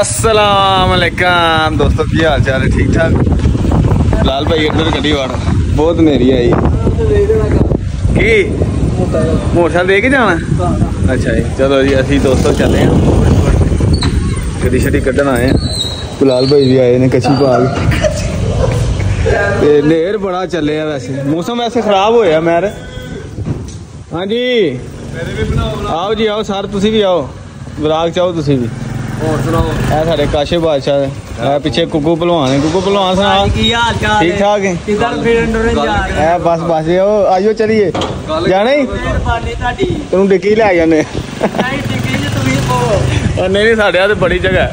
अस्सलाम वालेकुम दोस्तों, की हाल चाल है? ठीक ठाक। लाल भाई इधर गड्डी वाड़ बहुत मेरी आई की मोटरसाइकिल दे के जाना। अच्छा जी, चलो जी असी दोस्तों चले हैं, गड्डी शड्डी कड्ढन आए हैं। लाल भाई भी आए ने कच्ची पा के, नेर बड़ा चले है। वैसे मौसम वैसे खराब होया मैर। हाँ जी आओ जी आओ सर, तुसी भी आओ, विराग चाहो तुसी भी। और सुनाओ साढ़े काशे बादशाह पिछे गुग्गू भलवान है। गुग्गू भलवान सुना ठीक ठाक है? बस बस आइयो चलिए जाना ही तेन डिक्की लै जाने। नहीं साढ़े तो बड़ी जगह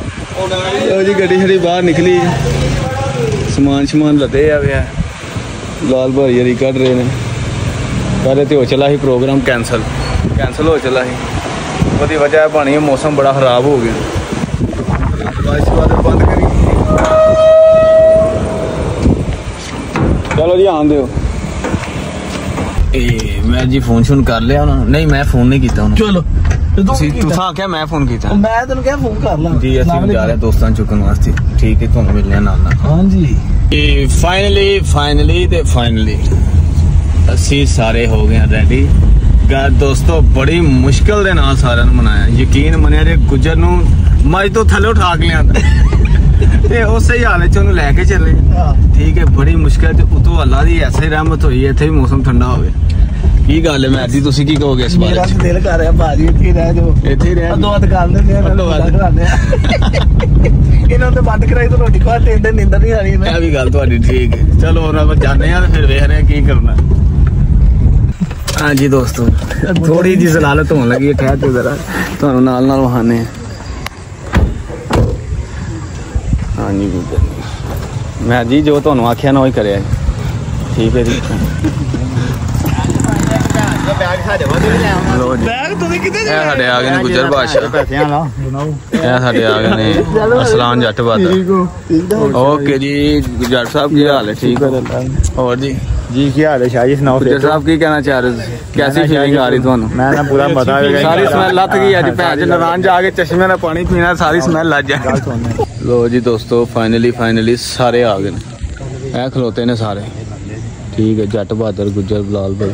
जी, गड्डी शड्डी बाहर निकली, समान शमान लदे आ। लाल भाई हरी कढ़ रहे ने। पहले तो हो चला ही प्रोग्राम कैंसल हो चला ही, उसकी वजह बनी मौसम बड़ा खराब हो गया। बंद करी चलो जी आन दो। मैं जी फोन शोन कर लिया ना? नहीं मैं फोन नहीं किया। चलो तुसा क्या मैं फोन किया? मैं तेन क्या फोन कर ला जी, असं जा रहे दोस्तों चुकन वास्ते। ठीक है, तुहानू मिलने नाल। हाँ जी फाइनली असी सारे हो गए रेडी। दोस्तों बड़ी मुश्किल दे नाल सारे मनाया। यकीन मनिया जे गुजर नू मज तो थले उठा के लिया उस ही हाल लैके चले। ठीक है, बड़ी मुश्किल उतो अल्लाह की ऐसे रहमत हुई, इत्थे भी मौसम ठंडा हो गया। की गल है मैर जी, तुसी की कहोगे इस बारे? दिल कर रहा भाजी इत्थे ही रह जाओ, इत्थे ही रह दुआत कर लेंदे आ, कराने इन्हां ते बंद कराई तो रोटी खा टेंदे नींदर नहीं आनी। ए भी गल तुहाडी ठीक है। चलो हुण ਆਪਾਂ जाने आ फिर वेख रहे हैं की करना। हाँ जी दोस्तों, थोड़ी जी जलालत होने लगी है। ठहर के जरा तुहानू नाल नाल वहाने। हाँ जी मैं जी जो तुहानू आख्या ना वही करे। ठीक है जी। साडे आ गए गुजर बादशाह, साडे आ गए ने असलान जट बहादुर। ओके जी जट साहब की हाल है? ठीक है। और जी की हाल है शाह जी? सुनाओ गुजर साहब की कहना चाह रहे? कैसी फीलिंग आ रही तुहानू? मैं ना पूरा पता सारी स्मैल लत गई अज भैन च नारायण जाके चश्मे का पानी पीना, सारी स्मैल लग जाए। लो जी दोस्तों फाइनली सारे आ गए, ऐ खलोते ने सारे। ठीक है, जट बहादुर गुजर लाल भाई।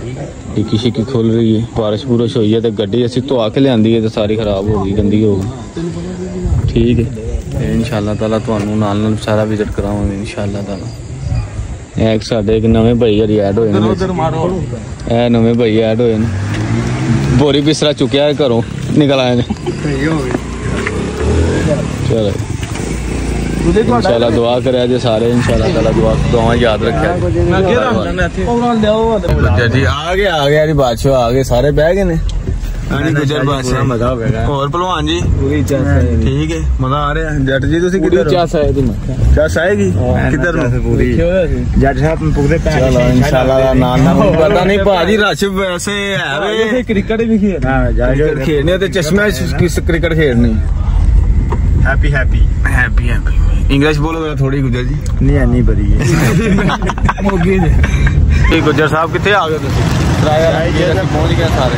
टिक्की शिक्की खुल रही है, बारिश बुरिश हुई है तो गड्डी असी धोआ के लियांदी है तो सारी खराब हो गई, गंदी हो गई। ठीक है, इंशाअल्लाह ताला तुहानू नाल नाल सारा विजिट करावांगे इंशाअल्लाह ताला। एक साडे एक नवे भाई हरी ऐड होए ने, ए नवे भाई ऐड होए ने। बोरी बिस्तरा चुकिया घरों निकल आए ने। चलो इंशाअल्लाह दुआ करे जे सारे, इंशाअल्लाह ताला दुआ याद रखे। जी आ गया जी बादशाह आ गए, सारे बह गए ने। गुजर बादशाह मजा हो गया। और भलवान जी ठीक है, मजा आ रहा है। जट जी तुसी किधर चस आएगी किधर जट साहब पूरे इंशाअल्लाह नाम पता नहीं भाजी रश वैसे है। क्रिकेट भी खेलने ते चश्मे किस क्रिकेट खेलनी। हैप्पी इंग्लिश बोलो थोड़ी गुजर जी। नहीं बड़ी है। गुजर साहब कितने आ गए? पहुंच गए सारे,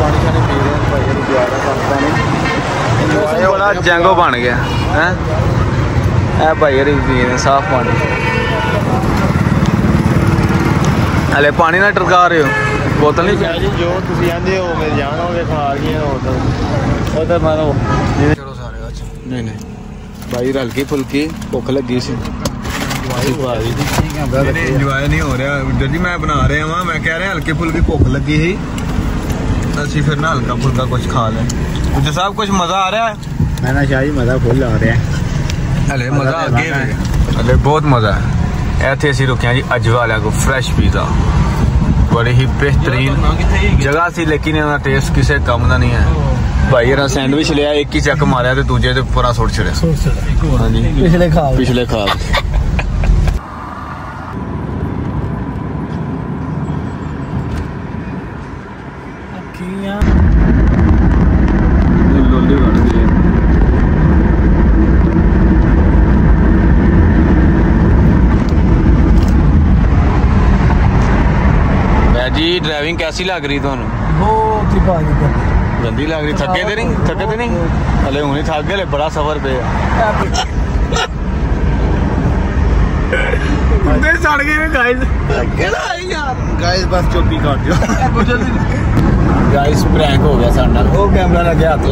पानी शानी पी रहे। बड़ा जैंगो बन गया है भाई हरी पी रहे साफ पानी। हले पानी ना टरका रहे हो? बोतल नहीं चाहिए जो तुम आते हो मेरे जाना होगे खा गए उधर मारो। चलो सारे नहीं भाई हल्की फुल्की भुख लगी सी, इंजॉय नहीं हो रहा जी। मैं बना रहा वहाँ, मैं कह रहा हल्की फुल्की भुख लगी ही, असि फिर ना हल्का फुल्का कुछ खा लें। गुजर साहब कुछ मजा आ रहा है? मैं ना शाह जी मजा फुल आ रहा है। हले मजा अगे हले बहुत मजा है। इतने असी रुके जी अज वाले को फ्रैश पिज़्ज़ा, बड़ी ही बेहतरीन जगह सी, लेकिन इन्होंने टेस्ट किसी कम का नहीं है। भाई यार सैंडविच लिया, एक ही चक मारिया तो दूजे ते पूरा सुट छड़िया। हाँ जी पिछले खा जी ड्राइविंग कैसी लग रही ਤੁਹਾਨੂੰ? बहुत ही भारी गंदी लग रही थके तो नहीं हले हूँ थक गए बड़ा सफर पे सड़ गए गाइस बस चुप्पी कर दो गाइस प्रैंक हो गया साडा वो कैमरा लगे हाथ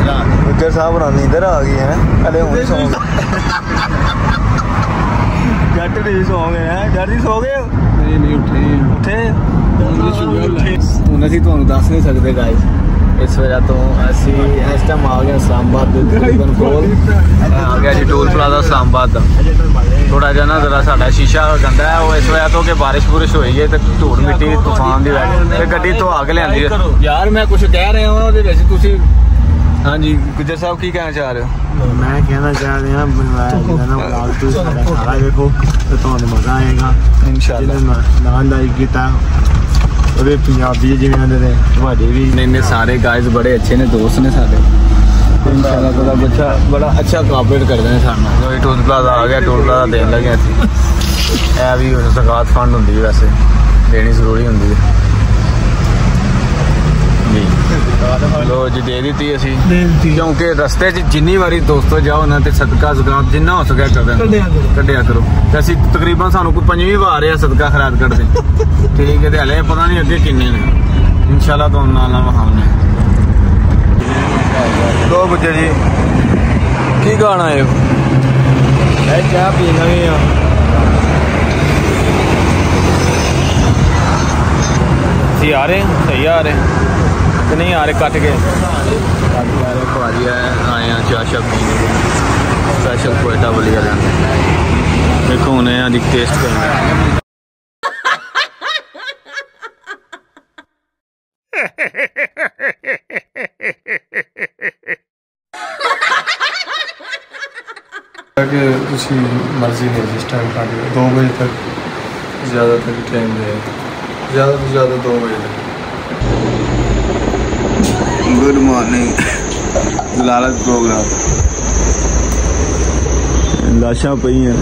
ला गुज्जर साहब रानी इधर आ गई है हले हूँ सो जट नहीं सो गए हैं जट नहीं सो गए नहीं उठे ਹੁਣ ਅਸੀਂ ਤੁਹਾਨੂੰ ਦੱਸ ਨਹੀਂ ਸਕਦੇ ਗਾਇਸ ਇਸ ਵਜ੍ਹਾ ਤੋਂ ਅਸੀਂ ਇਸ ਟਾਈਮ ਆ ਗਏ ਇਸਲਾਮਾਬਾਦ ਦੇ ਤਕਰੀਬਨ ਕੋਲ ਆ ਗਿਆ ਜੀ ਟੋਲ ਪਲਾਜ਼ਾ ਇਸਲਾਮਾਬਾਦ ਦਾ ਥੋੜਾ ਜਿਹਾ ਨਾ ਜ਼ਰਾ ਸਾਡਾ ਸ਼ੀਸ਼ਾ ਗੰਦਾ ਹੈ ਉਹ ਇਸ ਵਜ੍ਹਾ ਤੋਂ ਕਿ ਬਾਰਿਸ਼ ਬੁਰਿਸ਼ ਹੋਈ ਹੈ ਤੇ ਧੂੜ ਮਿੱਟੀ ਤੂਫਾਨ ਦੀ ਵਜ੍ਹਾ ਤੇ ਗੱਡੀ ਤੋਂ ਅੱਗ ਲਿਆਂਦੀ ਹੈ ਯਾਰ ਮੈਂ ਕੁਝ ਕਹਿ ਰਿਹਾ ਹਾਂ ਉਹਦੇ ਵਿੱਚ ਤੁਸੀਂ ਹਾਂਜੀ ਗੁੱਜਰ ਸਾਹਿਬ ਕੀ ਕਹਿਣਾ ਚਾਹ ਰਹੇ ਹੋ मैं कहना चाह रहा हूँ ब्लॉग तो सारा देखो तो ਤੁਹਾਨੂੰ ਮਜ਼ਾ ਆਏਗਾ ਇਨਸ਼ਾਅੱਲਾ ਨਾਲ ਲਾਈਕ ਕੀਤਾ ਉਹਦੇ ਪੰਜਾਬੀ ਜਿਵੇਂ ਆਂਦੇ ਨੇ ਤੁਹਾਡੇ ਵੀ ने सारे गाइस बड़े अच्छे ने दोस्त ने सारे इंशाल्लाह ताला बड़ा अच्छा कोऑपरेट करते हैं साथ में टोल प्लाजा आ गया टोल प्लाजा देन लगे असं ए भी सरकार फंड होंगी वैसे देनी जरूरी होंगी जी लो जी दे दी असी क्योंकि रस्ते च जिन्नी बारी दोस्तों जाओ ना तो सदका जकात जिन्ना हो सके कढ़िया करो असी तकरीबन सानू कोई 5वीं बार है सदका खैरात कढ़दे ठीक है हले पता नहीं अगे किन्ने ने इंशाल्लाह तो नाल वहाने तो गुज्जर जी की गाना है ਚਾਹ ਪੀਣਾ ਵੀ ਆ सी आ रहे हैं सही आ रहे हैं कि नहीं आ रहे कट के भाजी आए हैं चाह शाह पीने स्पेशल कोयटा वाली वाले देखो उन्हें अभी टेस्ट करना कि तुसी मर्जी है जिस टाइम कर लो 2 बजे तक ज़्यादा तक टाइम दे ज़्यादा तो ज़्यादा 2 बजे तक गुड मॉर्निंग लालच प्रोग्राम लाशा पई हैं